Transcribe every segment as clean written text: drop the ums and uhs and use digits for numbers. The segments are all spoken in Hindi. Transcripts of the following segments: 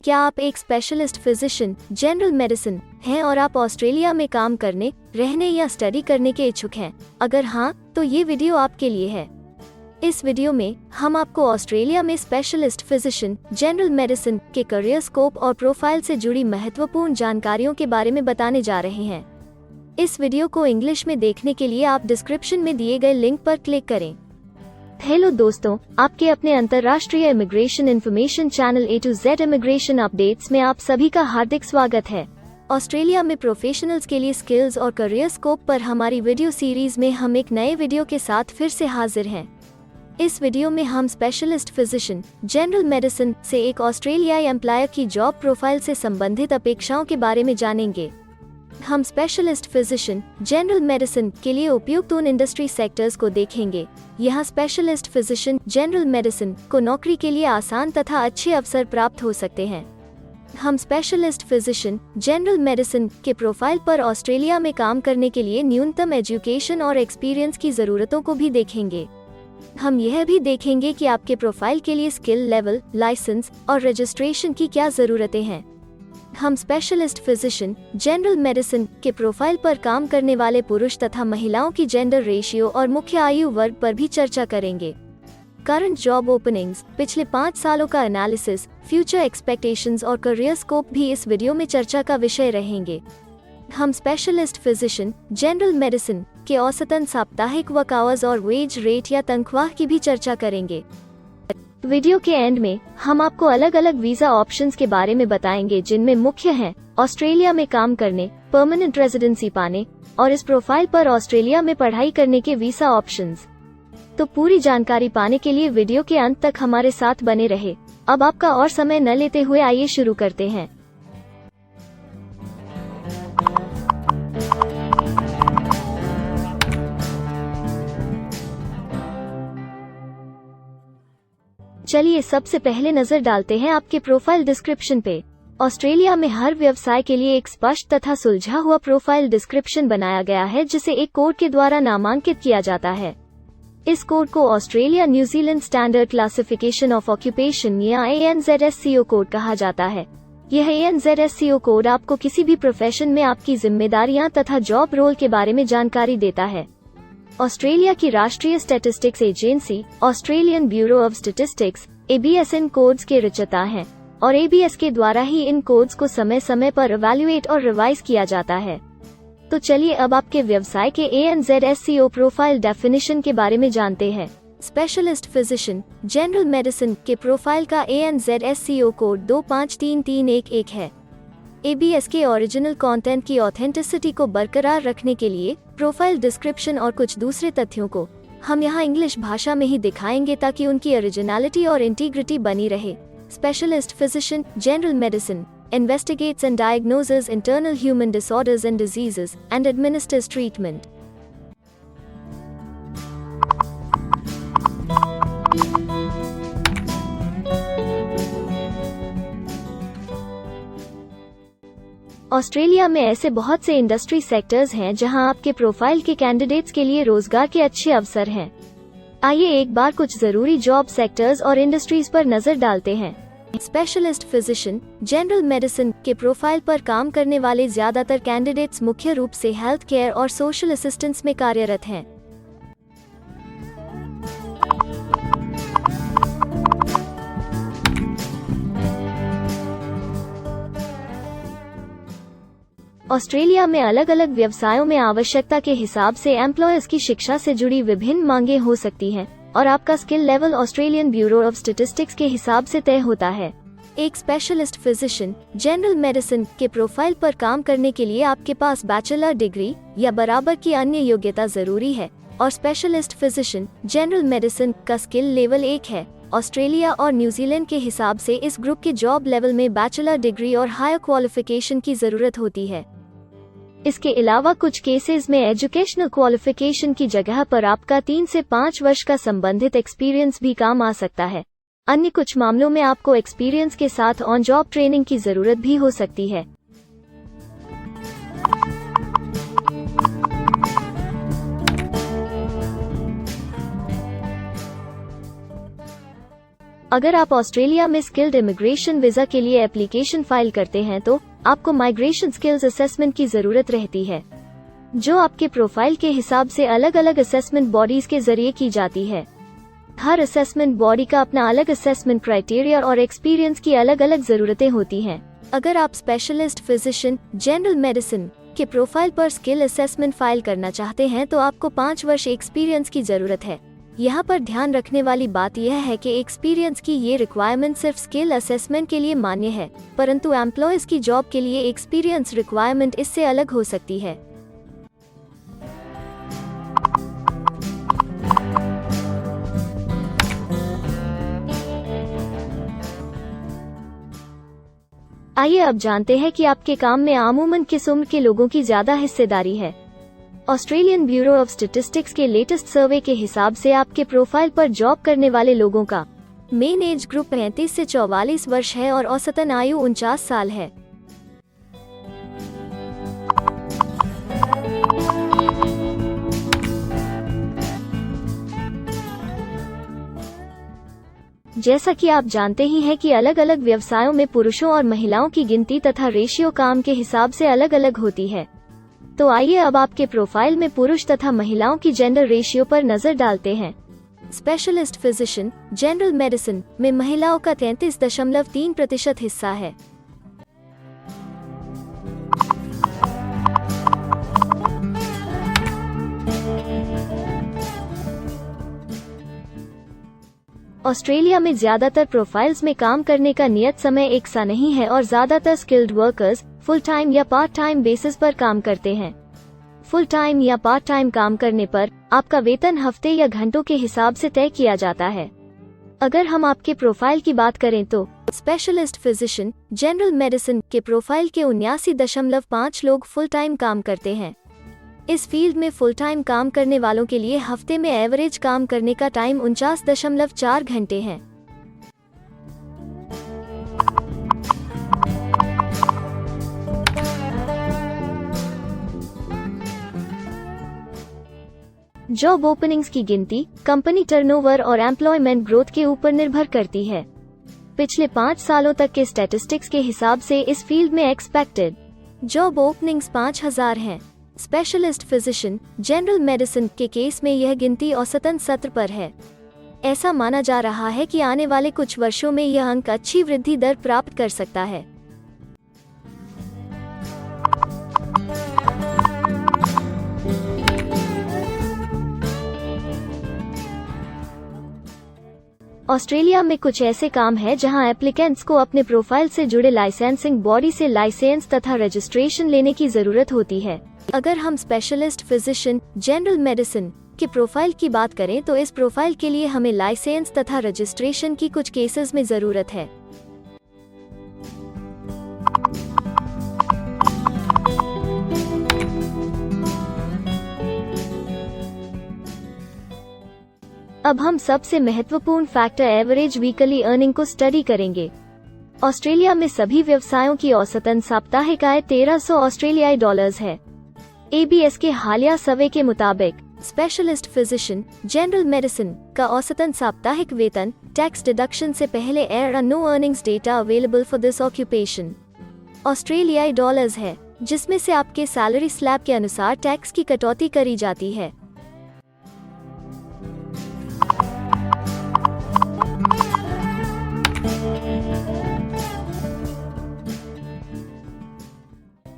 क्या आप एक स्पेशलिस्ट फिजिशियन जनरल मेडिसिन हैं और आप ऑस्ट्रेलिया में काम करने, रहने या स्टडी करने के इच्छुक हैं? अगर हाँ, तो ये वीडियो आपके लिए है। इस वीडियो में हम आपको ऑस्ट्रेलिया में स्पेशलिस्ट फिजिशियन जनरल मेडिसिन के करियर स्कोप और प्रोफाइल से जुड़ी महत्वपूर्ण जानकारियों के बारे में बताने जा रहे हैं। इस वीडियो को इंग्लिश में देखने के लिए आप डिस्क्रिप्शन में दिए गए लिंक पर क्लिक करें। हेलो दोस्तों, आपके अपने अंतर्राष्ट्रीय immigration information channel A to Z immigration updates में आप सभी का हार्दिक स्वागत है। ऑस्ट्रेलिया में प्रोफेशनल्स के लिए स्किल्स और करियर स्कोप पर हमारी वीडियो सीरीज में हम एक नए वीडियो के साथ फिर से हाजिर हैं। इस वीडियो में हम स्पेशलिस्ट फिजिशियन जनरल मेडिसिन से एक ऑस्ट्रेलियाई एम्प्लॉयर की जॉब प्रोफाइल से संबंधित अपेक्षाओं के बारे में जानेंगे। हम स्पेशलिस्ट फिजिशियन जनरल मेडिसिन के लिए उपयुक्त उन इंडस्ट्री सेक्टर्स को देखेंगे। यहाँ स्पेशलिस्ट फिजिशियन जनरल मेडिसिन को नौकरी के लिए आसान तथा अच्छे अवसर प्राप्त हो सकते हैं। हम स्पेशलिस्ट फिजिशियन जनरल मेडिसिन के प्रोफाइल पर ऑस्ट्रेलिया में काम करने के लिए न्यूनतम एजुकेशन और एक्सपीरियंस की जरूरतों को भी देखेंगे। हम यह भी देखेंगे कि आपके प्रोफाइल के लिए स्किल लेवल, लाइसेंस और रजिस्ट्रेशन की क्या जरूरतें हैं। हम स्पेशलिस्ट फिजिशियन जनरल मेडिसिन के प्रोफाइल पर काम करने वाले पुरुष तथा महिलाओं की जेंडर रेशियो और मुख्य आयु वर्ग पर भी चर्चा करेंगे। करंट जॉब ओपनिंग्स, पिछले 5 सालों का एनालिसिस, फ्यूचर एक्सपेक्टेशंस और करियर स्कोप भी इस वीडियो में चर्चा का विषय रहेंगे। हम स्पेशलिस्ट फिजिशियन जनरल मेडिसिन के औसतन साप्ताहिक वर्क आवर्स और वेज रेट या तनख्वाह की भी चर्चा करेंगे। वीडियो के एंड में हम आपको अलग अलग वीजा ऑप्शंस के बारे में बताएंगे, जिनमें मुख्य हैं ऑस्ट्रेलिया में काम करने, परमानेंट रेजिडेंसी पाने और इस प्रोफाइल पर ऑस्ट्रेलिया में पढ़ाई करने के वीजा ऑप्शंस। तो पूरी जानकारी पाने के लिए वीडियो के अंत तक हमारे साथ बने रहे। अब आपका और समय न लेते हुए आइए शुरू करते हैं। चलिए सबसे पहले नजर डालते हैं आपके प्रोफाइल डिस्क्रिप्शन पे। ऑस्ट्रेलिया में हर व्यवसाय के लिए एक स्पष्ट तथा सुलझा हुआ प्रोफाइल डिस्क्रिप्शन बनाया गया है, जिसे एक कोड के द्वारा नामांकित किया जाता है। इस कोड को Australia New Zealand standard classification of occupation या ANZSCO कोड कहा जाता है। यह ANZSCO कोड आपको किसी भी प्रोफेशन में आपकी जिम्मेदारियां तथा जॉब रोल के बारे में जानकारी देता है। ऑस्ट्रेलिया की राष्ट्रीय statistics agency Australian bureau of statistics ABS in codes के रचयिता हैं और ABS के द्वारा ही इन कोड्स को समय समय पर इवैल्यूएट और रिवाइज किया जाता है। तो चलिए अब आपके व्यवसाय के ANZSCO प्रोफाइल डेफिनेशन के बारे में जानते हैं। स्पेशलिस्ट फिजिशियन जनरल मेडिसिन के प्रोफाइल का ANZSCO कोड 253311 है। ABS के ओरिजिनल कंटेंट की ऑथेंटिसिटी को बरकरार रखने के लिए प्रोफाइल डिस्क्रिप्शन और कुछ दूसरे तथ्यों को हम यहाँ इंग्लिश भाषा में ही दिखाएंगे, ताकि उनकी ओरिजिनलिटी और इंटीग्रिटी बनी रहे। Specialist physician general medicine investigates and diagnoses internal human disorders and diseases and administers treatment. Australia में ऐसे बहुत से इंडस्ट्री सेक्टर्स हैं जहां आपके प्रोफाइल के कैंडिडेट्स के लिए रोजगार के अच्छे अवसर हैं। आइए एक बार कुछ जरूरी जॉब सेक्टर्स और इंडस्ट्रीज पर नजर डालते हैं। स्पेशलिस्ट फिजिशियन जनरल मेडिसिन के प्रोफाइल पर काम करने वाले ज्यादातर कैंडिडेट्स मुख्य रूप से हेल्थ केयर और सोशल असिस्टेंस में कार्यरत हैं। ऑस्ट्रेलिया में अलग अलग व्यवसायों में आवश्यकता के हिसाब से एम्प्लॉयर्स की शिक्षा से जुड़ी विभिन्न मांगें हो सकती हैं और आपका skill level Australian bureau of statistics के हिसाब से तय होता है। एक स्पेशलिस्ट फिजिशियन जनरल मेडिसिन के प्रोफाइल पर काम करने के लिए आपके पास बैचलर डिग्री या बराबर की अन्य योग्यता जरूरी है और स्पेशलिस्ट फिजिशियन जनरल मेडिसिन का स्किल लेवल 1 है। ऑस्ट्रेलिया और न्यूजीलैंड के हिसाब से इस ग्रुप के जॉब लेवल में बैचलर डिग्री और हायर क्वालिफिकेशन की जरूरत होती है। इसके अलावा कुछ केसेस में एजुकेशनल क्वालिफिकेशन की जगह पर आपका 3 से 5 वर्ष का संबंधित एक्सपीरियंस भी काम आ सकता है। अन्य कुछ मामलों में आपको एक्सपीरियंस के साथ ऑन जॉब ट्रेनिंग की जरूरत भी हो सकती है। अगर आप ऑस्ट्रेलिया में स्किल्ड इमिग्रेशन वीजा के लिए एप्लीकेशन फाइल करते हैं तो आपको माइग्रेशन स्किल्स असेसमेंट की जरूरत रहती है, जो आपके प्रोफाइल के हिसाब से अलग अलग असेसमेंट बॉडीज के जरिए की जाती है। हर असेसमेंट बॉडी का अपना अलग असेसमेंट क्राइटेरिया और एक्सपीरियंस की अलग अलग जरूरतें होती हैं। अगर आप स्पेशलिस्ट फिजिशियन जनरल मेडिसिन के प्रोफाइल पर स्किल असेसमेंट फाइल करना चाहते हैं तो आपको 5 वर्ष एक्सपीरियंस की जरूरत है। यहाँ पर ध्यान रखने वाली बात यह है कि एक्सपीरियंस की ये रिक्वायरमेंट सिर्फ स्किल असेसमेंट के लिए मान्य है, परंतु एम्प्लॉयज की जॉब के लिए एक्सपीरियंस रिक्वायरमेंट इससे अलग हो सकती है। आइए अब जानते हैं कि आपके काम में आमूमन किस उम्र के लोगों की ज्यादा हिस्सेदारी है। ऑस्ट्रेलियन ब्यूरो ऑफ स्टैटिस्टिक्स के लेटेस्ट सर्वे के हिसाब से आपके प्रोफाइल पर जॉब करने वाले लोगों का मेन एज ग्रुप 35 से 44 वर्ष है और औसतन आयु 49 साल है। जैसा कि आप जानते ही हैं कि अलग अलग व्यवसायों में पुरुषों और महिलाओं की गिनती तथा रेशियो काम के हिसाब से अलग अलग होती है। तो आइए अब आपके प्रोफाइल में पुरुष तथा महिलाओं की जेंडर रेशियो पर नजर डालते हैं। स्पेशलिस्ट फिजिशियन जनरल मेडिसिन में महिलाओं का 33.3% हिस्सा है। ऑस्ट्रेलिया में ज्यादातर प्रोफाइल्स में काम करने का नियत समय एक सा नहीं है और ज्यादातर स्किल्ड वर्कर्स फुल टाइम या पार्ट टाइम बेसिस पर काम करते हैं। फुल टाइम या पार्ट टाइम काम करने पर आपका वेतन हफ्ते या घंटों के हिसाब से तय किया जाता है। अगर हम आपके प्रोफाइल की बात करें तो स्पेशलिस्ट फिजिशियन जनरल मेडिसिन के प्रोफाइल के 79.5 लोग फुल टाइम काम करते हैं। इस फील्ड में फुल टाइम काम करने वालों के लिए हफ्ते में एवरेज काम करने का टाइम 49.4 घंटे है। जॉब ओपनिंग्स की गिनती कंपनी टर्नओवर और एम्प्लॉयमेंट ग्रोथ के ऊपर निर्भर करती है। पिछले 5 सालों तक के स्टैटिस्टिक्स के हिसाब से इस फील्ड में एक्सपेक्टेड जॉब ओपनिंग्स 5000 हैं। स्पेशलिस्ट फिजिशियन जनरल मेडिसिन के केस में यह गिनती औसतन 70 पर है। ऐसा माना जा रहा है कि आने वाले कुछ वर्षों में यह अंक अच्छी वृद्धि दर प्राप्त कर सकता है। ऑस्ट्रेलिया में कुछ ऐसे काम हैं जहां एप्लीकेंट्स को अपने प्रोफाइल से जुड़े लाइसेंसिंग बॉडी से लाइसेंस तथा रजिस्ट्रेशन लेने की जरूरत होती है। अगर हम स्पेशलिस्ट फिजिशियन जनरल मेडिसिन के प्रोफाइल की बात करें तो इस प्रोफाइल के लिए हमें लाइसेंस तथा रजिस्ट्रेशन की कुछ केसेस में जरूरत है। अब हम सबसे महत्वपूर्ण फैक्टर एवरेज वीकली अर्निंग को स्टडी करेंगे। ऑस्ट्रेलिया में सभी व्यवसायों की औसतन साप्ताहिक आय 1300 ऑस्ट्रेलियाई डॉलर्स है। ABS के हालिया सर्वे के मुताबिक स्पेशलिस्ट फिजिशियन जनरल मेडिसिन का औसतन साप्ताहिक वेतन टैक्स डिडक्शन से पहले are no earnings data available for this occupation ऑस्ट्रेलियाई डॉलर्स है, जिसमें से आपके सैलरी स्लैब के अनुसार टैक्स की कटौती करी जाती है।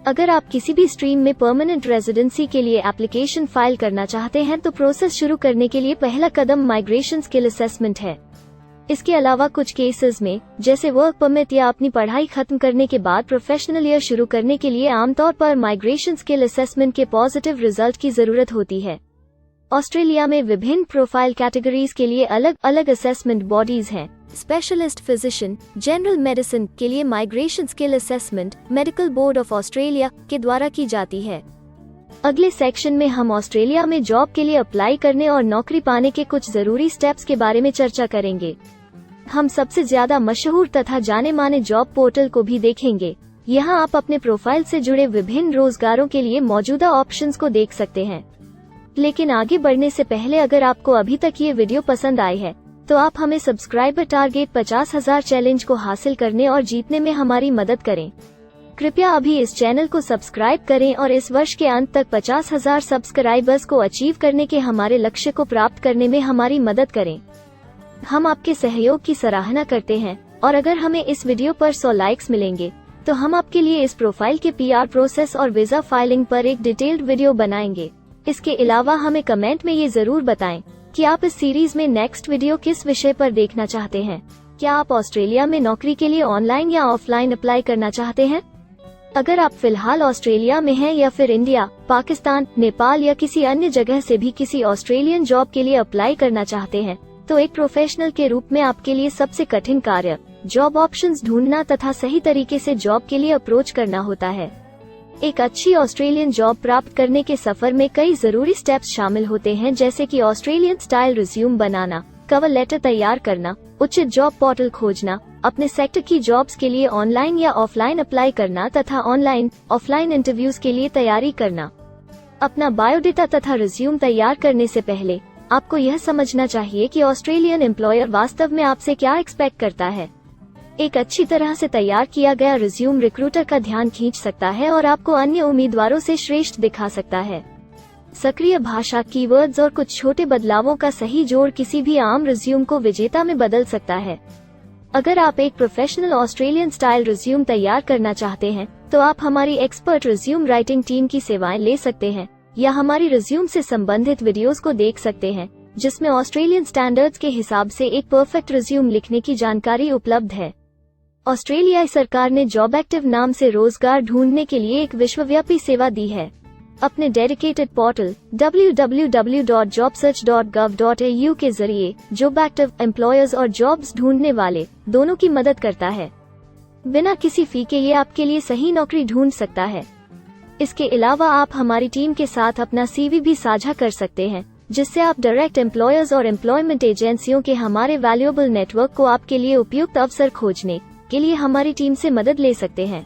अगर आप किसी भी स्ट्रीम में परमानेंट रेजिडेंसी के लिए एप्लीकेशन फाइल करना चाहते हैं तो प्रोसेस शुरू करने के लिए पहला कदम माइग्रेशन स्किल असेसमेंट है। इसके अलावा कुछ केसेस में जैसे वर्क परमिट या अपनी पढ़ाई खत्म करने के बाद प्रोफेशनल ईयर शुरू करने के लिए आमतौर पर माइग्रेशन स्किल असेसमेंट के पॉजिटिव रिजल्ट की जरूरत होती है। ऑस्ट्रेलिया में विभिन्न प्रोफाइल कैटेगरीज के लिए अलग अलग असेसमेंट बॉडीज हैं। स्पेशलिस्ट फिजिशियन जनरल मेडिसिन के लिए migration skill assessment medical board of Australia के द्वारा की जाती है। अगले सेक्शन में हम ऑस्ट्रेलिया में जॉब के लिए अप्लाई करने और नौकरी पाने के कुछ जरूरी स्टेप्स के बारे में चर्चा करेंगे। हम सबसे ज्यादा मशहूर तथा जाने माने जॉब पोर्टल को भी देखेंगे। यहाँ आप अपने प्रोफाइल से जुड़े विभिन्न रोजगारों के लिए मौजूदा ऑप्शंस को देख सकते हैं। लेकिन आगे बढ़ने से पहले अगर आपको अभी तक ये वीडियो पसंद आई है तो आप हमें सब्सक्राइबर टारगेट 50,000 चैलेंज को हासिल करने और जीतने में हमारी मदद करें। कृपया अभी इस चैनल को सब्सक्राइब करें और इस वर्ष के अंत तक 50,000 सब्सक्राइबर्स को अचीव करने के हमारे लक्ष्य को प्राप्त करने में हमारी मदद करें। हम आपके सहयोग की सराहना करते हैं और अगर हमें इस वीडियो पर 100 लाइक्स मिलेंगे तो हम आपके लिए इस प्रोफाइल के PR प्रोसेस और वीजा फाइलिंग पर एक डिटेल्ड वीडियो बनाएंगे। इसके अलावा हमें कमेंट में ये जरूर बताएं कि आप इस सीरीज में नेक्स्ट वीडियो किस विषय पर देखना चाहते हैं। क्या आप ऑस्ट्रेलिया में नौकरी के लिए ऑनलाइन या ऑफलाइन अप्लाई करना चाहते हैं? अगर आप फिलहाल ऑस्ट्रेलिया में हैं या फिर इंडिया, पाकिस्तान, नेपाल या किसी अन्य जगह से भी किसी ऑस्ट्रेलियन जॉब के लिए अप्लाई करना चाहते हैं, तो एक प्रोफेशनल के रूप में आपके लिए सबसे कठिन कार्य जॉब ऑप्शंस ढूंढना तथा सही तरीके से जॉब के लिए अप्रोच करना होता है। एक अच्छी ऑस्ट्रेलियन जॉब प्राप्त करने के सफर में कई जरूरी स्टेप्स शामिल होते हैं, जैसे कि ऑस्ट्रेलियन स्टाइल रिज्यूम बनाना, कवर लेटर तैयार करना, उचित जॉब पोर्टल खोजना, अपने सेक्टर की जॉब्स के लिए ऑनलाइन या ऑफलाइन अप्लाई करना तथा ऑनलाइन ऑफलाइन इंटरव्यूज के लिए तैयारी करना। अपना बायोडेटा तथा रिज्यूम तैयार करने से पहले आपको यह समझना चाहिए कि ऑस्ट्रेलियन एम्प्लॉयर वास्तव में आपसे क्या एक्सपेक्ट करता है। एक अच्छी तरह से तैयार किया गया रिज्यूम रिक्रूटर का ध्यान खींच सकता है और आपको अन्य उम्मीदवारों से श्रेष्ठ दिखा सकता है। सक्रिय भाषा, कीवर्ड्स और कुछ छोटे बदलावों का सही जोड़ किसी भी आम रिज्यूम को विजेता में बदल सकता है। अगर आप एक प्रोफेशनल ऑस्ट्रेलियन स्टाइल रिज्यूम तैयार करना चाहते हैं, तो आप हमारी एक्सपर्ट रिज्यूम राइटिंग टीम की सेवाएं ले सकते हैं या हमारी रिज्यूम से संबंधित वीडियोस को देख सकते हैं, जिसमें ऑस्ट्रेलियन स्टैंडर्ड्स के हिसाब से एक परफेक्ट रिज्यूम लिखने की जानकारी उपलब्ध है। ऑस्ट्रेलियाई सरकार ने जॉब एक्टिव नाम से रोजगार ढूंढने के लिए एक विश्वव्यापी सेवा दी है। अपने डेडिकेटेड पोर्टल www.jobsearch.gov.au के जरिए जॉब एक्टिव एम्प्लॉयर्स और जॉब्स ढूंढने वाले दोनों की मदद करता है। बिना किसी फी के ये आपके लिए सही नौकरी ढूंढ सकता है। इसके अलावा आप हमारी टीम के साथ अपना CV भी साझा कर सकते हैं, जिससे आप डायरेक्ट एम्प्लॉयर्स और एम्प्लॉयमेंट एजेंसियों के हमारे वैल्यूएबल नेटवर्क को आपके लिए उपयुक्त अवसर खोजने के लिए हमारी टीम से मदद ले सकते हैं।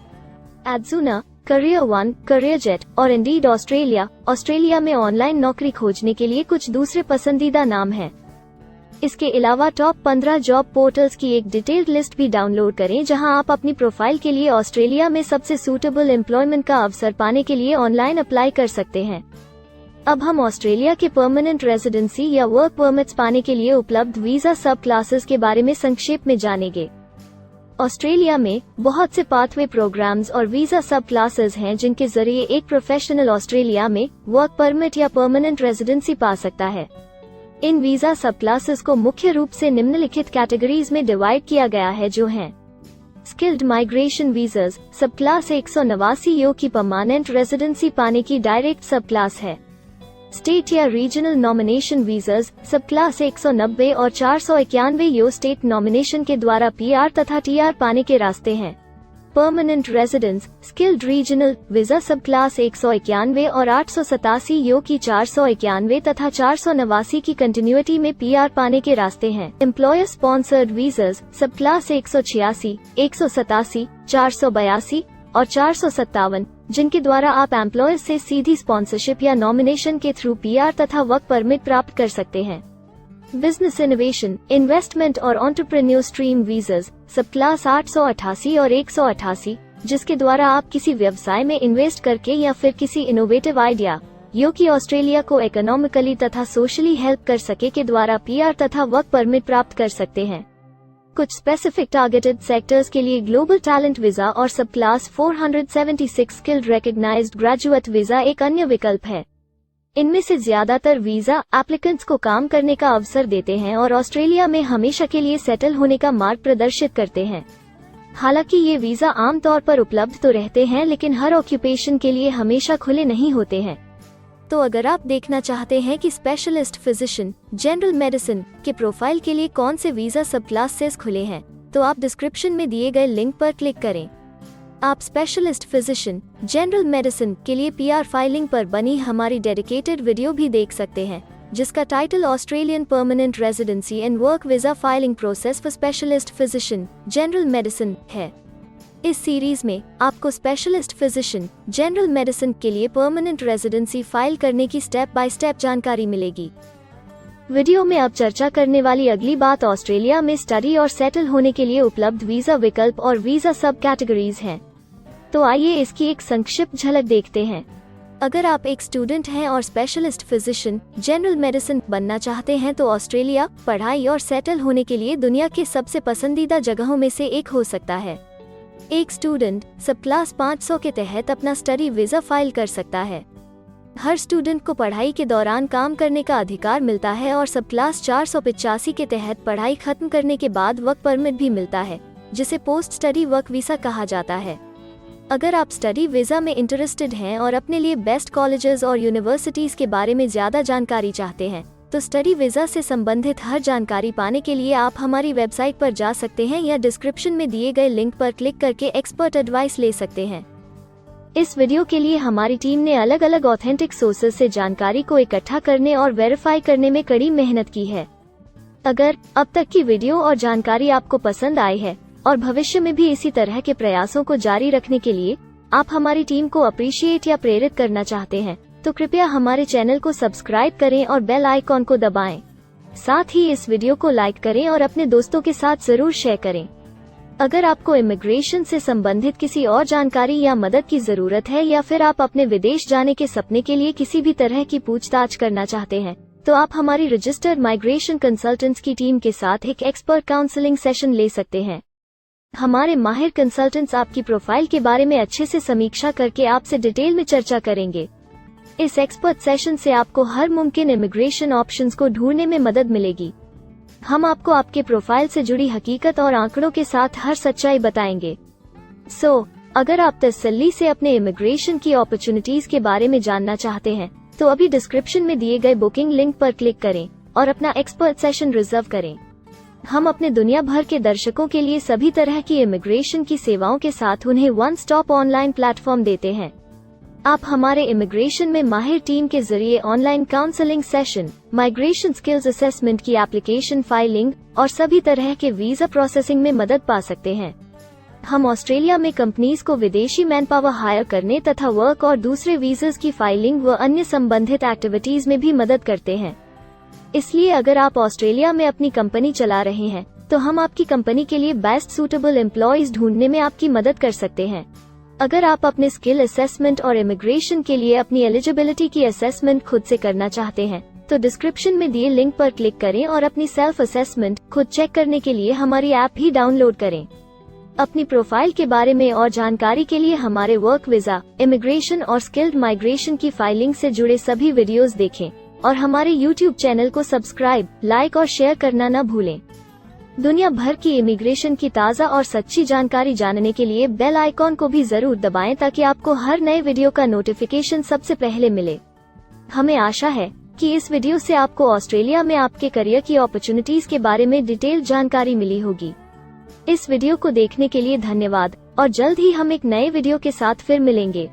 एडजुना, करियर वन, करियर जेट और इंडीड ऑस्ट्रेलिया में ऑनलाइन नौकरी खोजने के लिए कुछ दूसरे पसंदीदा नाम हैं। इसके अलावा टॉप 15 जॉब पोर्टल्स की एक डिटेल्ड लिस्ट भी डाउनलोड करें, जहां आप अपनी प्रोफाइल के लिए ऑस्ट्रेलिया में सबसे सूटेबल एम्प्लॉयमेंट का अवसर पाने के लिए ऑनलाइन अप्लाई कर सकते हैं। अब हम ऑस्ट्रेलिया के परमानेंट रेजिडेंसी या वर्क परमिट्स पाने के लिए उपलब्ध वीजा सब क्लासेस के बारे में संक्षेप में जानेंगे। ऑस्ट्रेलिया में बहुत से पाथवे प्रोग्राम्स और वीजा सब क्लासेस हैं, जिनके जरिए एक प्रोफेशनल ऑस्ट्रेलिया में वर्क परमिट या परमानेंट रेजिडेंसी पा सकता है। इन वीजा सब क्लासेस को मुख्य रूप से निम्नलिखित कैटेगरीज में डिवाइड किया गया है, जो हैं स्किल्ड माइग्रेशन वीजास सब क्लास 189 यो की परमानेंट रेजिडेंसी पाने की डायरेक्ट सब क्लास है। स्टेट या रीजनल नॉमिनेशन वीजास सब क्लास 190 और 491 यो स्टेट नॉमिनेशन के द्वारा PR तथा TR पाने के रास्ते हैं। Permanent residence skilled regional visa सब क्लास 191 और 887 यो की 491 तथा 489 की कंटिन्यूटी में PR पाने के रास्ते हैं। एम्प्लॉयर स्पॉन्सर्ड वीजास सब क्लास 186, 187, 482 और 457, जिनके द्वारा आप एम्प्लॉयर से सीधी स्पॉन्सरशिप या नॉमिनेशन के थ्रू PR तथा वर्क परमिट प्राप्त कर सकते हैं। बिजनेस इनोवेशन, इन्वेस्टमेंट और एंटरप्रेन्योर स्ट्रीम वीजास सब क्लास 888 और 188, जिसके द्वारा आप किसी व्यवसाय में इन्वेस्ट करके या फिर किसी इनोवेटिव आइडिया यो कि ऑस्ट्रेलिया को इकोनॉमिकली तथा सोशली हेल्प कर सके के द्वारा PR तथा वर्क परमिट प्राप्त कर सकते हैं। कुछ स्पेसिफिक टारगेटेड सेक्टर्स के लिए ग्लोबल टैलेंट वीजा और subclass 476 skilled recognised graduate visa एक अन्य विकल्प है। इनमें से ज्यादातर वीजा एप्लीकेंट्स को काम करने का अवसर देते हैं और ऑस्ट्रेलिया में हमेशा के लिए सेटल होने का मार्ग प्रदर्शित करते हैं। हालांकि ये वीजा आमतौर पर उपलब्ध तो रहते हैं, लेकिन हर ऑक्यूपेशन के लिए हमेशा खुले नहीं होते हैं। तो अगर आप देखना चाहते हैं कि स्पेशलिस्ट फिजिशियन जनरल मेडिसिन के प्रोफाइल के लिए कौन से वीजा सब क्लासेस खुले हैं, तो आप डिस्क्रिप्शन में दिए गए लिंक पर क्लिक करें। आप स्पेशलिस्ट फिजिशियन जनरल मेडिसिन के लिए PR फाइलिंग पर बनी हमारी डेडिकेटेड वीडियो भी देख सकते हैं, जिसका title Australian permanent residency and work visa filing process for specialist physician general medicine है। इस सीरीज में आपको स्पेशलिस्ट फिजिशियन जनरल मेडिसिन के लिए परमानेंट रेजिडेंसी फाइल करने की स्टेप बाय स्टेप जानकारी मिलेगी। वीडियो में अब चर्चा करने वाली अगली बात ऑस्ट्रेलिया में स्टडी और सेटल होने के लिए उपलब्ध वीजा विकल्प और वीजा सब कैटेगरीज हैं। तो आइए इसकी एक संक्षिप्त झलक देखते हैं। अगर आप एक स्टूडेंट हैं और स्पेशलिस्ट फिजिशियन जनरल मेडिसिन बनना चाहते हैं तो ऑस्ट्रेलिया पढ़ाई और सेटल होने के लिए दुनिया के सबसे पसंदीदा जगहों में से एक हो सकता है। एक स्टूडेंट सब क्लास 500 के तहत अपना स्टडी वीजा फाइल कर सकता है। हर स्टूडेंट को पढ़ाई के दौरान काम करने का अधिकार मिलता है और सब क्लास 485 के तहत पढ़ाई खत्म करने के बाद वर्क परमिट भी मिलता है, जिसे पोस्ट स्टडी वर्क वीसा कहा जाता है। अगर आप स्टडी वीजा में इंटरेस्टेड हैं और अपने लिए बेस्ट कॉलेजेस और यूनिवर्सिटीज के बारे में ज्यादा जानकारी चाहते हैं, तो स्टडी वीजा से संबंधित हर जानकारी पाने के लिए आप हमारी वेबसाइट पर जा सकते हैं या डिस्क्रिप्शन में दिए गए लिंक पर क्लिक करके एक्सपर्ट एडवाइस ले सकते हैं। इस वीडियो के लिए हमारी टीम ने अलग अलग ऑथेंटिक सोर्सेज से जानकारी को इकट्ठा करने और वेरीफाई करने में कड़ी मेहनत की है। अगर अब तक की वीडियो और जानकारी आपको पसंद आई है और भविष्य में भी इसी तरह के प्रयासों को जारी रखने के लिए आप हमारी टीम को अप्रिशिएट या प्रेरित करना चाहते हैं, तो कृपया हमारे चैनल को सब्सक्राइब करें और बेल आइकॉन को दबाएं। साथ ही इस वीडियो को लाइक करें और अपने दोस्तों के साथ जरूर शेयर करें। अगर आपको इमिग्रेशन से संबंधित किसी और जानकारी या मदद की जरूरत है या फिर आप अपने विदेश जाने के सपने के लिए किसी भी तरह की पूछताछ करना चाहते हैं, तो आप हमारी रजिस्टर्ड माइग्रेशन कंसल्टेंट्स की टीम के साथ एक एक्सपर्ट काउंसलिंग सेशन ले सकते हैं। हमारे माहिर कंसल्टेंट्स आपकी प्रोफाइल के बारे में अच्छे से समीक्षा करके आपसे डिटेल में चर्चा करेंगे। इस एक्सपर्ट सेशन से आपको हर मुमकिन इमिग्रेशन ऑप्शंस को ढूंढने में मदद मिलेगी। हम आपको आपके प्रोफाइल से जुड़ी हकीकत और आंकड़ों के साथ हर सच्चाई बताएंगे। अगर आप तसल्ली से अपने इमिग्रेशन की अपॉर्चुनिटीज के बारे में जानना चाहते हैं, तो अभी डिस्क्रिप्शन में दिए गए बुकिंग लिंक पर क्लिक करें और अपना एक्सपर्ट सेशन रिजर्व करें। हम अपने दुनिया भर के दर्शकों के लिए सभी तरह की इमिग्रेशन की सेवाओं के साथ उन्हें वन स्टॉप ऑनलाइन प्लेटफॉर्म देते हैं। आप हमारे इमिग्रेशन में माहिर टीम के जरिए online counselling session, migration skills assessment की एप्लीकेशन फाइलिंग और सभी तरह के वीजा प्रोसेसिंग में मदद पा सकते हैं। हम ऑस्ट्रेलिया में कंपनीज को विदेशी मैन पावर हायर करने तथा वर्क और दूसरे वीजास की फाइलिंग व अन्य संबंधित एक्टिविटीज में भी मदद करते हैं। इसलिए अगर आप ऑस्ट्रेलिया में अपनी कंपनी चला रहे हैं, तो हम आपकी कंपनी के लिए बेस्ट सूटेबल एम्प्लॉयज ढूंढने में आपकी मदद कर सकते हैं। अगर आप अपने स्किल असेसमेंट और इमिग्रेशन के लिए अपनी एलिजिबिलिटी की असेसमेंट खुद से करना चाहते हैं, तो डिस्क्रिप्शन में दिए लिंक पर क्लिक करें और अपनी सेल्फ असेसमेंट खुद चेक करने के लिए हमारी ऐप भी डाउनलोड करें। अपनी प्रोफाइल के बारे में और जानकारी के लिए हमारे वर्क वीजा, इमिग्रेशन और स्किल्ड माइग्रेशन की फाइलिंग से जुड़े सभी वीडियोस देखें और हमारे YouTube चैनल को सब्सक्राइब, लाइक और शेयर करना न भूलें। दुनिया भर की इमिग्रेशन की ताज़ा और सच्ची जानकारी जानने के लिए बेल आइकॉन को भी जरूर दबाएं ताकि आपको हर नए वीडियो का नोटिफिकेशन सबसे पहले मिले। हमें आशा है कि इस वीडियो से आपको ऑस्ट्रेलिया में आपके करियर की अपॉर्चुनिटीज के बारे में डिटेल जानकारी मिली होगी। इस वीडियो को देखने के लिए धन्यवाद और जल्द ही हम एक नए वीडियो के साथ फिर मिलेंगे।